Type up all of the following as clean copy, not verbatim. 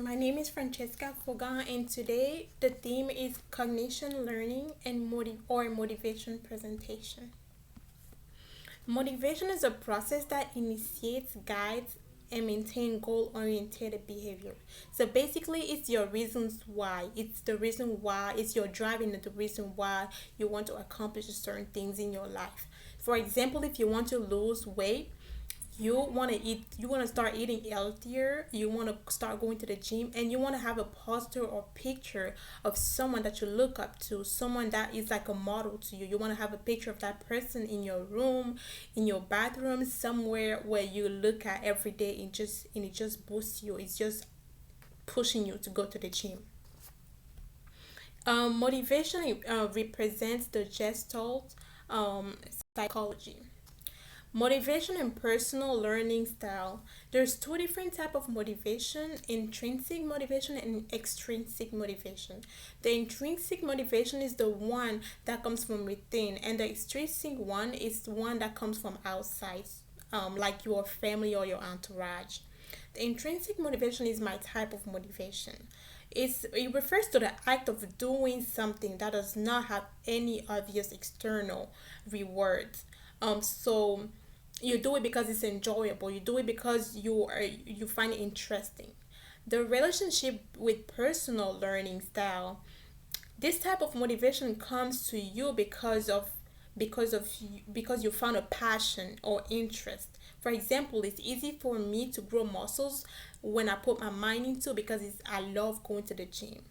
my name is Francesca Fogan, and today the theme is cognition learning and motivation presentation. Motivation is a process that initiates, guides, and maintains goal-oriented behavior. So basically, it's your reasons why. It's the reason why. It's your driving and the reason why you want to accomplish certain things in your life. For example, if you want to lose weight, you want to start eating healthier, you want to start going to the gym, and you want to have a poster or picture of someone that you look up to, someone that is like a model to you. You want to have a picture of that person in your room, in your bathroom, somewhere where you look at every day, and it just boosts you. It's just pushing you to go to the gym. Motivation represents the gestalt psychology. Motivation and personal learning style. There's two different type of motivation: intrinsic motivation and extrinsic motivation. The intrinsic motivation is the one that comes from within, and the extrinsic one is the one that comes from outside, like your family or your entourage. The intrinsic motivation is my type of motivation. It refers to the act of doing something that does not have any obvious external rewards. So you do it because it's enjoyable. You do it because you find it interesting. The relationship with personal learning style. This type of motivation comes to you because you found a passion or interest. For example, it's easy for me to grow muscles when I put my mind into it because I love going to the gym.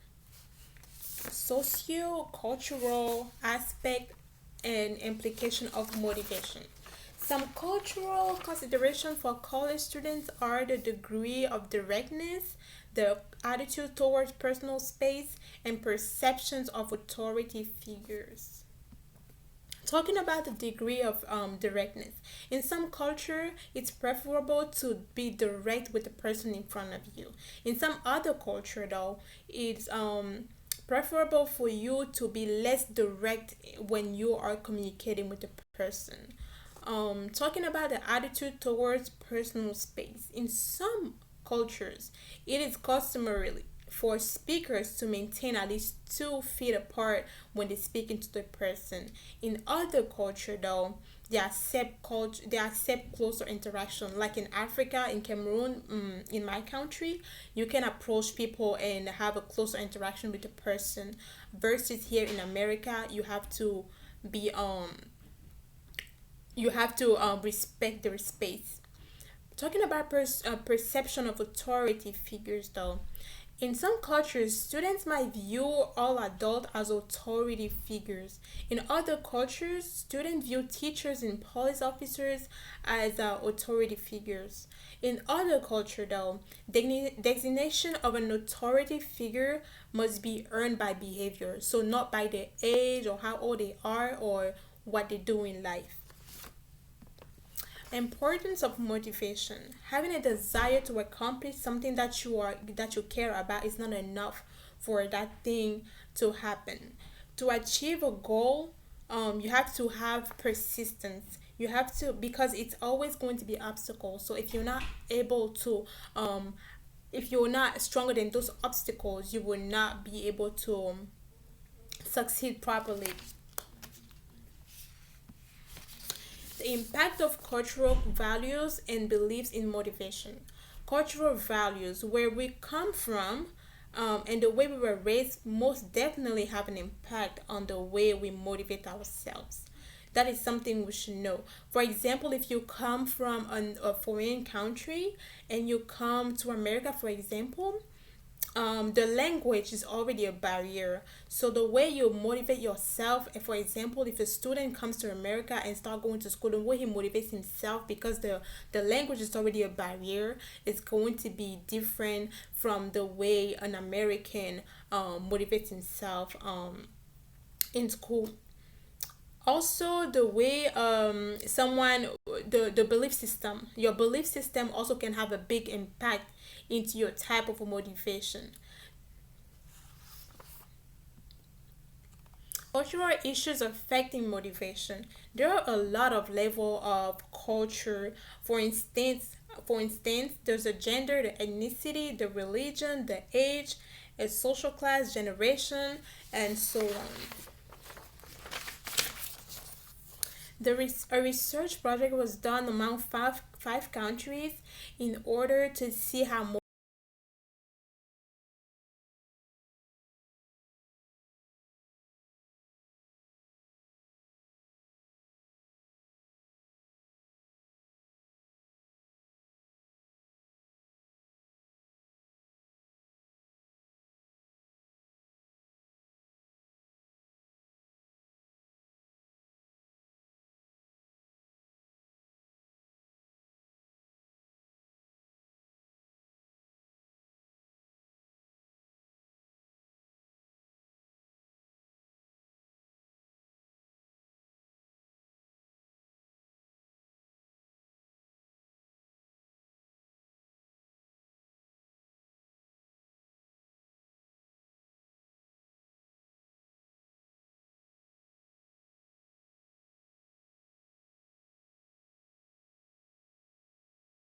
Socio-cultural aspect and implication of motivation. Some cultural considerations for college students are the degree of directness, the attitude towards personal space, and perceptions of authority figures. Talking about the degree of directness, in some culture it's preferable to be direct with the person in front of you. In some other culture though, it's preferable for you to be less direct when you are communicating with the person. Talking about the attitude towards personal space, in some cultures it is customary for speakers to maintain at least 2 feet apart when they speak into the person. In other culture though, they accept closer interaction. Like in Africa, in Cameroon, in my country, you can approach people and have a closer interaction with the person. Versus here in America, be respect their space. Talking about perception of authority figures, though, in some cultures, students might view all adults as authority figures. In other cultures, students view teachers and police officers as authority figures. In other culture, though, designation of an authority figure must be earned by behavior, so not by their age or how old they are or what they do in life. Importance of motivation. Having a desire to accomplish something that you care about is not enough for that thing to happen. To achieve a goal, you have to have persistence. You have to, because it's always going to be obstacles. So if you're not stronger than those obstacles, you will not be able to succeed properly. The impact of cultural values and beliefs in motivation. Cultural values, where we come from, and the way we were raised, most definitely have an impact on the way we motivate ourselves. That is something we should know. For example, if you come from a foreign country and you come to America, for example, the language is already a barrier. So the way you motivate yourself, for example, if a student comes to America and start going to school, the way he motivates himself, because the language is already a barrier, is going to be different from the way an American motivates himself in school. Also, the way the belief system, your belief system also can have a big impact into your type of motivation. Cultural issues affecting motivation. There are a lot of level of culture. For instance, For instance, there's a gender, the ethnicity, the religion, the age, a social class, generation, and so on. A research project was done among five countries in order to see how